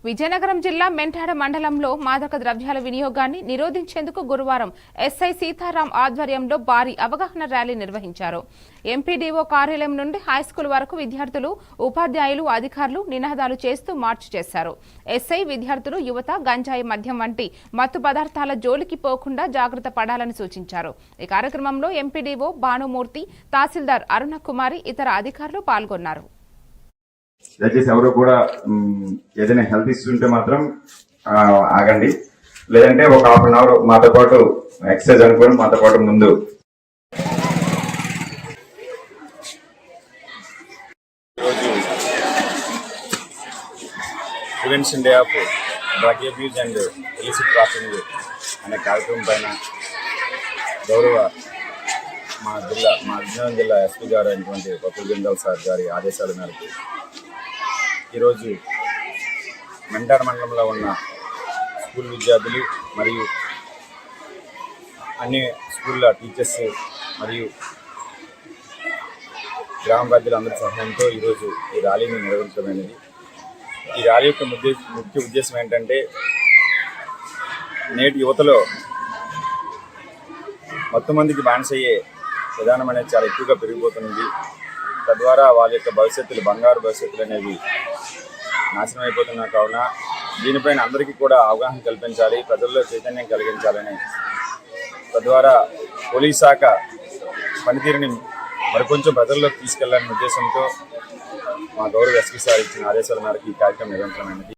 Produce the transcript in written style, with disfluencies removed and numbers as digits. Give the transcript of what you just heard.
విజయనగరం జిల్లా మెంటాడ మండలంలో మాదక ద్రవ్యాల వినియోగాన్ని నిరోధించేందుకు గురువారం ఎస్ఐ సీతారాం ఆధ్వర్యంలో భారీ అవగాహన ర్యాలీ నిర్వహించారు. ఎంపీడీఓ కార్యాలయం నుండి హైస్కూల్ వరకు విద్యార్థులు, ఉపాధ్యాయులు, అధికారులు నినాదాలు చేస్తూ మార్చ్ చేశారు. ఎస్ఐ విద్యార్థులు, యువత గంజాయి, మద్యం వంటి మత్తు పదార్థాల జోలికి పోకుండా జాగ్రత్త పడాలని సూచించారు. ఈ కార్యక్రమంలో ఎంపీడీఓ భానుమూర్తి, తహసీల్దార్ అరుణ కుమారి, ఇతర అధికారులు పాల్గొన్నారు. దయచేసి ఎవరు కూడా ఏదైనా హెల్త్ ఇష్యూ ఉంటే మాత్రం ఆగండి, లేదంటే ఒక హాఫ్ అన్ అవర్ మాతో పాటు ఎక్సర్సైజ్ అనుకోని మాతో పాటు ముందు prevention day of drug abuse and illicit trafficking అనే కార్యక్రమం పైన గౌరవ మా విజయనగరం జిల్లా ఎస్పీ గారు అయినటువంటి పప్పుల జంగాల్ సార్ గారి ఆదేశాల మేరకు ఈరోజు మెంటాడ మండలంలో ఉన్న స్కూల్ విద్యార్థులు మరియు అన్ని స్కూళ్ళ టీచర్స్ మరియు గ్రామ పెద్దలు అందరి సహాయంతో ఈరోజు ఈ ర్యాలీని నిర్వహించడమైనది. ఈ ర్యాలీ యొక్క ముఖ్య ఉద్దేశం ఏంటంటే, నేటి యువతలో మొత్తం మందికి బానిసయ్యే విధానం అనేది చాలా ఎక్కువగా పెరిగిపోతుంది. తద్వారా వాళ్ళ యొక్క భవిష్యత్తులు, బంగారు భవిష్యత్తులు అనేవి నాశనం అయిపోతున్నా కావున దీనిపైన అందరికీ కూడా అవగాహన కల్పించాలి, ప్రజల్లో చైతన్యం కలిగించాలని, తద్వారా పోలీస్ శాఖ పనితీరుని మరికొంచెం ప్రజల్లోకి తీసుకెళ్లాలనే ఉద్దేశంతో మా గౌరవ ఎస్పీ సార్ ఇచ్చిన ఆదేశాల మేరకు ఈ కార్యక్రమం నిర్వహించడమైనది.